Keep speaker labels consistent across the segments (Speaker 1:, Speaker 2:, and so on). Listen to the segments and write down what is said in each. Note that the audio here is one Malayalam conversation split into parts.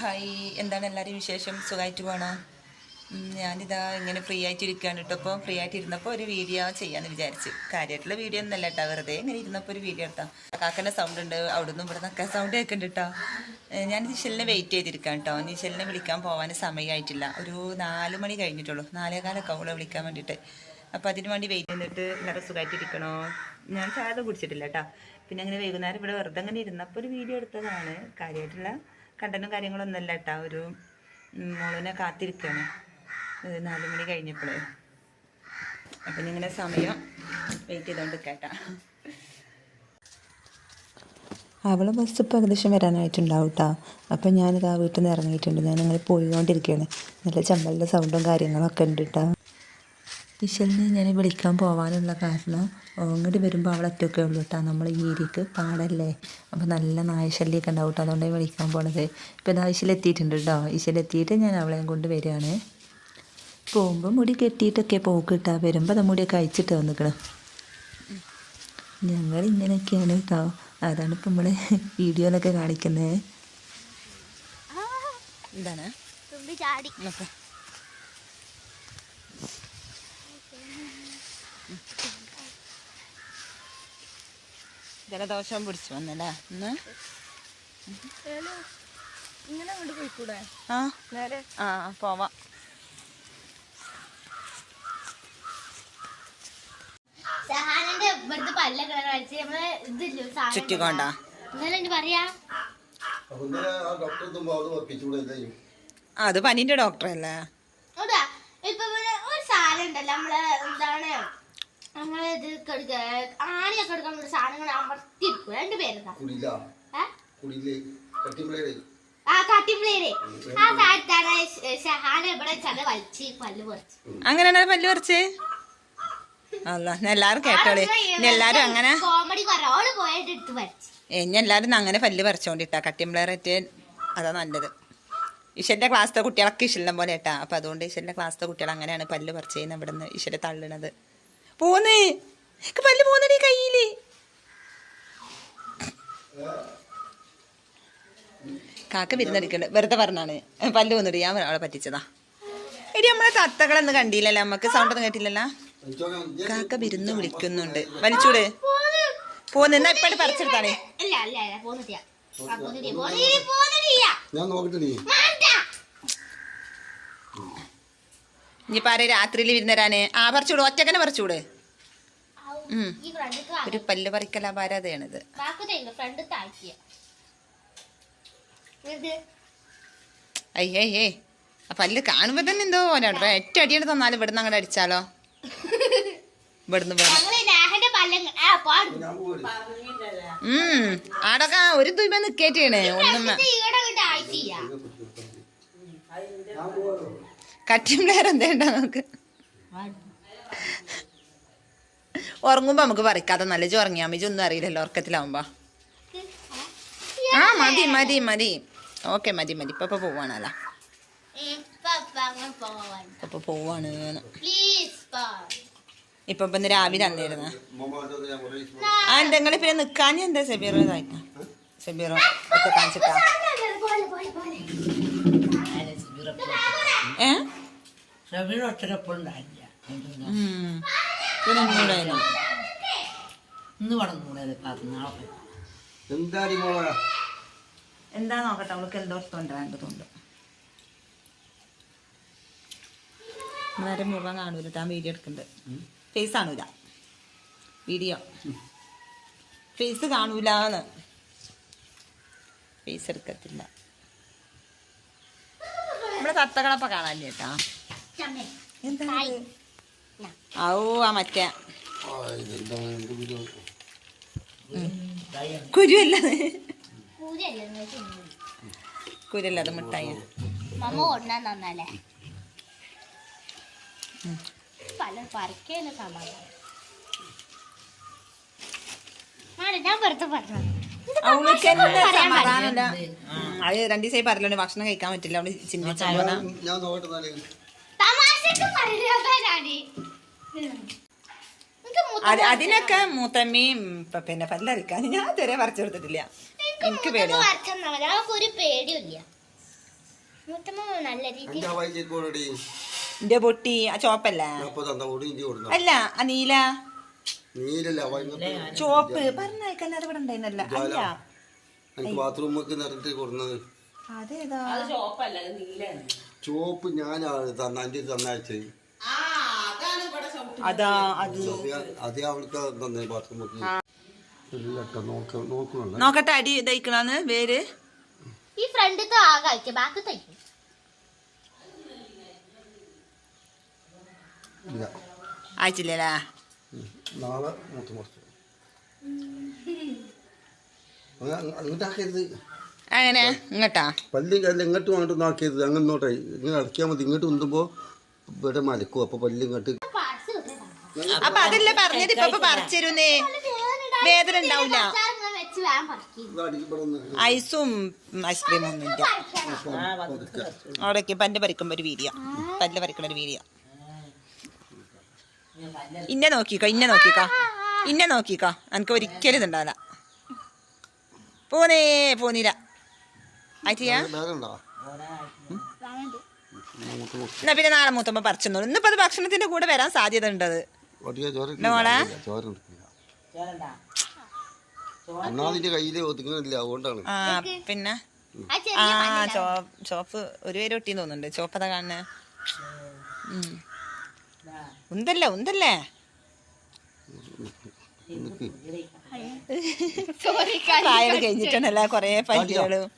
Speaker 1: ഹായ്, എന്താണ് എല്ലാവരും വിശേഷം? സുഖമായിട്ട് പോകണം. ഞാനിതാ ഇങ്ങനെ ഫ്രീ ആയിട്ട് ഇരിക്കുകയാണ് കേട്ടോ. അപ്പോൾ ഫ്രീ ആയിട്ട് ഇരുന്നപ്പോൾ ഒരു വീഡിയോ ചെയ്യാമെന്ന് വിചാരിച്ചു. കാര്യമായിട്ടുള്ള വീഡിയോ ഒന്നല്ല കേട്ടോ, വെറുതെ ഇങ്ങനെ ഇരുന്നപ്പോൾ ഒരു വീഡിയോ എടുത്താൽ. കാക്കൻ്റെ സൗണ്ട് ഉണ്ട്, അവിടെ നിന്നും ഇവിടെ നിന്നൊക്കെ സൗണ്ട് കേൾക്കുന്നുണ്ട് കേട്ടോ. ഞാൻ നിശലിനെ വെയിറ്റ് ചെയ്തിരിക്കാം കേട്ടോ. നിശലിനെ വിളിക്കാൻ പോകാൻ സമയമായിട്ടില്ല. ഒരു 4 മണി കഴിഞ്ഞിട്ടുള്ളൂ, 4:15 അവളെ വിളിക്കാൻ വേണ്ടിയിട്ട്. അപ്പോൾ അതിന് വേണ്ടി വെയിറ്റ് ചെയ്തിട്ട് എല്ലാവരും സുഖമായിട്ട് ഇരിക്കണോ. ഞാൻ ചായ കുടിച്ചിട്ടില്ല കേട്ടോ. പിന്നെ അങ്ങനെ വൈകുന്നേരം ഇവിടെ വെറുതെ അങ്ങനെ ഇരുന്നപ്പോൾ ഒരു വീഡിയോ എടുത്തതാണ്. കാര്യമായിട്ടുള്ള കണ്ടന്റും കാര്യങ്ങളൊന്നുമല്ല കേട്ടോ. ഒരു മോളിനെ കാത്തിരിക്കുകയാണ് 4 മണി കഴിഞ്ഞപ്പോഴേ. അപ്പം ഇങ്ങനെ സമയം വെയിറ്റ് ചെയ്തുകൊണ്ട് കേട്ടാ.
Speaker 2: അവളെ ബസ് ഇപ്പോൾ ഏകദേശം വരാനായിട്ടുണ്ടാവും കേട്ടോ. അപ്പം ഞാനിത് ആ വീട്ടിൽ നിന്ന് ഇറങ്ങിയിട്ടുണ്ട്. ഞാനങ്ങനെ പോയിക്കൊണ്ടിരിക്കുകയാണ്. നല്ല ചമ്മലിൻ്റെ സൗണ്ടും കാര്യങ്ങളൊക്കെ ഉണ്ട് കേട്ടോ. ഇശലിനെ ഞാൻ വിളിക്കാൻ പോകാനുള്ള കാരണം ഇങ്ങോട്ട് വരുമ്പോൾ അവൾ ഒറ്റയൊക്കെ ഉള്ളൂ കേട്ടോ. നമ്മൾ ഈ ഏരിയക്ക് പാടല്ലേ, അപ്പോൾ നല്ല നായശല്യമൊക്കെ ഉണ്ടാവും കേട്ടോ. അതുകൊണ്ടാണ് വിളിക്കാൻ പോണത്. ഇപ്പോൾ ഇതാ ഇശലെത്തിയിട്ടുണ്ട് കേട്ടോ. ഇശലെത്തിയിട്ട് ഞാൻ അവളെയും കൊണ്ട് വരികയാണ്. പോകുമ്പോൾ മുടി കെട്ടിയിട്ടൊക്കെ പോക്ക് കിട്ടാ, വരുമ്പോൾ അത് മുടിയൊക്കെ അയച്ചിട്ട് വന്നിക്കണം. ഞങ്ങൾ ഇങ്ങനെയൊക്കെയാണ് കേട്ടോ. അതാണ് ഇപ്പം നമ്മൾ വീഡിയോയിലൊക്കെ കാണിക്കുന്നത്.
Speaker 1: എന്താണ് ജലദോഷം പിടിച്ചു വന്നല്ലേ ഇന്ന്.
Speaker 3: ഇങ്ങനെ അങ്ങോട്ട് പോയിക്കൂടെ?
Speaker 1: പോവാം. ചുറ്റിക്കൊണ്ടാ
Speaker 3: പറയാ
Speaker 1: അത് പനീന്റെ ഡോക്ടറല്ലേ?
Speaker 3: ഇപ്പൊ ഒരു സാധനം ഉണ്ടല്ലോ, നമ്മള് എന്താണ് നമ്മളത് ആണിയൊക്കെ എടുക്കാൻ ഒരു സാധനങ്ങൾ അമർത്തിയിരിക്കും. രണ്ട് പേരെന്താ
Speaker 1: അങ്ങനെയാണ് പല്ല് പറിച്ച്. എല്ലാരും കേട്ടോളി. എല്ലാരും അങ്ങനെ എല്ലാരും അങ്ങനെ പല്ല് പറിച്ചോണ്ടിട്ടാ. കട്ടിംപ്ലെയറേറ്റ് അതാ നല്ലത്. ഈശ്വരൻ്റെ ക്ലാസ്സിലെ കുട്ടികളൊക്കെ ഇഷ്ടം പോലെ കേട്ടാ. അപ്പം അതുകൊണ്ട് ഈശ്വരൻ്റെ ക്ലാസ്സിലെ കുട്ടികൾ അങ്ങനെയാണ് പല്ല് പറിച്ച് ചെയ്യുന്നത്. ഇവിടെ നിന്ന് ഈശ്വരെ തള്ളണത്. പോന്ന് പല്ല് പോന്നടി കയ്യില്. കാക്ക വിരുന്നടിക്കണ്ട്, വെറുതെ പറഞ്ഞാണ് പല്ല് പോന്നിട്ട്. ഞാൻ അവളെ പറ്റിച്ചതാ. എടി നമ്മളെ തത്തകളൊന്നും കണ്ടില്ലല്ലോ, നമുക്ക് സൗണ്ട് ഒന്നും കേട്ടില്ലല്ലോ. കാക്ക വിരുന്ന് വിളിക്കുന്നുണ്ട്. വലിച്ചൂട് പോന്ന്. എന്നാ ഇപ്പഴ് പറിച്ചെടുത്താണേ. ഇനിയിപ്പോ ആരെ രാത്രിയിൽ വിരുന്നരാന്? പറിച്ചൂട്, ഒറ്റക്കനെ പറിച്ചൂട്. ഒരു പല്ല് പറിക്കല ഭാരതയാണിത്. അയ്യേ ആ പല്ല് കാണുമ്പോ തന്നെ എന്തോ പോലെ. ഒറ്റ അടിയാണ് തന്നാലും ഇവിടുന്ന് അങ്ങോട്ട് അടിച്ചാലോ. ഇവിടുന്ന് ആടൊക്കെ ഒരു ദൂപ നിക്കേറ്റാണ്. ഒന്നും കട്ടിംപ്ലെയർ എന്തേണ്ടാ നമുക്ക്. ഉറങ്ങുമ്പോ നമുക്ക് പറിക്കാതെ നല്ല ഉറങ്ങിയാ മതി. ഒന്നും അറിയില്ലല്ലോ ഉറക്കത്തിലാവുമ്പോ. മതി മതി മതി. ഓക്കെ മതി മതി. ഇപ്പൊ പോവാണല്ലോ. ഇപ്പൊ പോവാണ്. ഇപ്പൊ ഇന്ന് രാവിലെ അന്നായിരുന്നു. എന്തെങ്കിലും പിന്നെ നിക്കാഞ്ഞ എന്താ സെബീറോ ഇതായിട്ടാ. സെബീറോ ഒക്കെ കാണിച്ചിട്ടാ. എന്താ നോക്കട്ടെ, അവൾക്ക് എന്തോ തൊണ്ടതുണ്ട്. നേരെ മുഖം കാണൂല. താൻ വീഡിയോ എടുക്കുന്നുണ്ട്. ഫേസ് കാണൂല. Video face കാണൂലെന്ന്. ഫേസ് എടുക്കത്തില്ല. നമ്മുടെ തത്തകളപ്പ കാണാൻ ചേട്ടാ. എന്താ ആ മറ്റേ കുരുവല്ല, കുരുല്ല, അത് മിഠായി. അവൾക്ക് എന്താ സമാധാനമില്ല. അത് 2 ദിവസമായി പറഞ്ഞോണ്ട് ഭക്ഷണം കഴിക്കാൻ പറ്റില്ല. അവള് ചിന്തിച്ചാ അതിനൊക്കെ മൂത്തമ്മയും പിന്നെ പല്ലരിക്കാൻ ഞാൻ ഇതുവരെ പറിച്ചു കൊടുത്തിട്ടില്ല. എനിക്ക് പേടിയാ.
Speaker 3: മൂത്തമ്മ നല്ല രീതിയിൽ
Speaker 1: എന്റെ പൊട്ടി ആ ചോപ്പല്ലേ അല്ല ആ നീല ചോപ്പ് പറഞ്ഞേക്കാൻ അത് ഇവിടെ ഉണ്ടായിരുന്നല്ല അല്ല അതേതാ
Speaker 4: ചോപ്പ് ഞാൻ തന്നാഴ്ച
Speaker 1: അതാ അത്
Speaker 4: അതേ അവൾക്ക് തന്നെ ബാത്റൂമൊക്കെ നോക്കുന്നുണ്ട്.
Speaker 1: നോക്കട്ടെ അടി ഇതയിക്കണന്ന് വേര്
Speaker 3: ഈ ഫ്രണ്ടത്തെ ആകെ അയച്ചു ബാക്ക് തയ്ക്കും
Speaker 4: ഇല്ല
Speaker 1: അയച്ചില്ലേ
Speaker 4: നാളെ മൂത്ത മാസം അങ്ങോട്ടാക്കരുത്.
Speaker 1: അങ്ങനെ ഇങ്ങട്ടാ
Speaker 4: പല്ലി അല്ല ഇങ്ങോട്ട് അങ്ങോട്ട് നോക്കിയത് അങ്ങനെ നോട്ടെ ഇങ്ങനെ അടക്കിയാൽ മതി. ഇങ്ങോട്ട് ഉന്തുമ്പോ ഇവിടെ മലക്കും അപ്പൊ പല്ലി ഇങ്ങോട്ട്.
Speaker 1: അപ്പൊ അതല്ലേ പറഞ്ഞത് ഇപ്പൊ പറിച്ചിരുന്നേ വേദന ഉണ്ടാവില്ല. ഐസും ഐസ്ക്രീമും ഒന്നുമില്ല അവിടേക്ക് പല്ല് പറിക്കുമ്പോ ഒരു വീഡിയോ പല്ല് പറിക്കണ ഒരു വീഡിയോ. ഇന്നെ നോക്കിക്കോ എനിക്ക് ഒരിക്കലും ഇതുണ്ടാവില്ല. പോന്നീല ആയിട്ടിയാ എന്നാ പിന്നെ നാളെ മൂത്തമ്മ പറിച്ചെന്നോളൂ. ഇന്നിപ്പോ അത് ഭക്ഷണത്തിന്റെ കൂടെ വരാൻ സാധ്യത ഉണ്ടത് മോളെ.
Speaker 4: കയ്യില് ഒതുക്കുന്നില്ല അതുകൊണ്ടാണ്.
Speaker 1: ആ പിന്നെ ആ ചോപ്പ് ഒരു പേര് ഒട്ടിന്ന് തോന്നുന്നുണ്ട്. ചോപ്പതാ കാണുന്നേ ഉന്തല്ലേ പ്രായം കഴിഞ്ഞിട്ടുണ്ടല്ലേ കൊറേ പല്ലുകളും.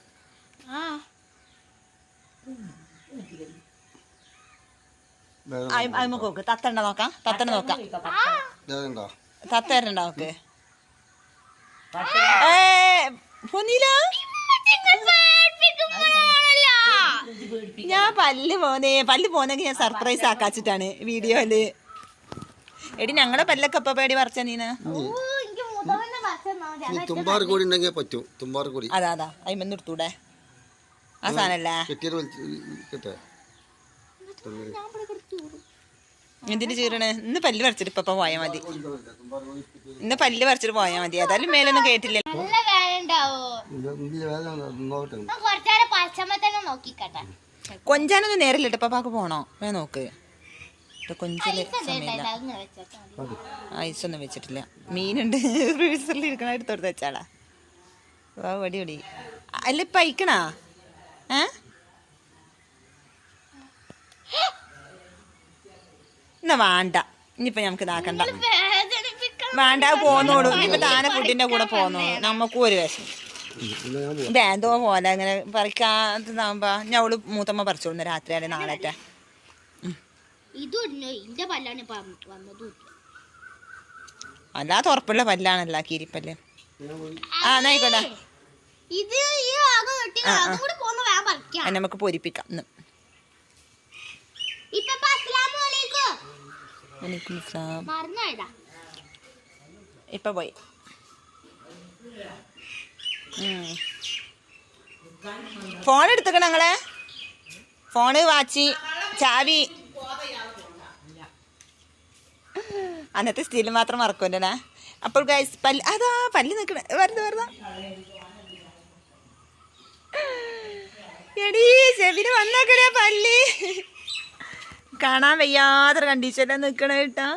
Speaker 1: നോക്ക് തത്തണ്ട നോക്കാം തത്ത വരണ്ട നോക്ക്. ഞാൻ പല്ല് പോന്നെങ്കിൽ ഞാൻ സർപ്രൈസ് ആക്കാച്ചിട്ടാണ് വീഡിയോയില്. എടി ഞങ്ങളുടെ പല്ലൊക്കെ എപ്പ പേടി പറിച്ച നീന്
Speaker 4: തുമ്പാർകൂടി ഉണ്ടെങ്കിൽ പറ്റും. തുമ്പാർകൂടി
Speaker 1: അതാ അയിമെന്ന് എടുത്തൂടെ ആ സാധനല്ലേ. എന്തിന് ചീറണ്? ഇന്ന് പല്ല് പറിച്ചിട്ട് ഇപ്പൊ പോയാ മതി. ഏതായാലും മേലൊന്നും കേട്ടില്ല. കൊഞ്ചാനൊന്നും നേരില്ല. പപ്പാക്ക് പോണോ നോക്ക്. കൊഞ്ചല് സമയമില്ല. ഐസൊന്നും വെച്ചിട്ടില്ല. മീനുണ്ട് ഫ്രീസറിൽ ഇരിക്കണ എടുത്തോടുത്ത് വെച്ചാളാ. വടി അല്ല ഇപ്പൊ അയക്കണാ എന്നാ വേണ്ട. ഇനിയിപ്പൊ ഞമ്മക്ക് ഇതാക്കണ്ട വേണ്ട പോന്നോളൂ. ഇനിയിപ്പൊ താനെ ഫുഡിന്റെ കൂടെ പോന്നോളൂ. നമുക്കും ഒരു വിഷം ഇതെന്തോ പോലെ അങ്ങനെ പറിക്കാതാവുമ്പോ ഞവള് മൂത്തമ്മ പറിച്ചോളുന്ന രാത്രിയാലേ നാളേറ്റ. അല്ലാതെ ഉറപ്പുള്ള പല്ലാണല്ല കീരിപ്പല്ല്. എന്നായിക്കോട്ടെ നമുക്ക് പൊരിപ്പിക്കാം. ഇപ്പൊ പോയി ഫോൺ എടുത്തേക്കണ ഞങ്ങളെ ഫോണ് വാച്ച് ചാവി അന്നത്തെ സ്റ്റീൽ മാത്രം മറക്കുമല്ലേ. അപ്പോൾ ഗൈസ് പല്ല് നിൽക്കണ വരുന്ന എടീ ചെവിന് വന്നേക്കണേ പല്ല് കാണാൻ വയ്യാത്തൊരു കണ്ടീഷനിലാണ് നിൽക്കണ കേട്ടാ.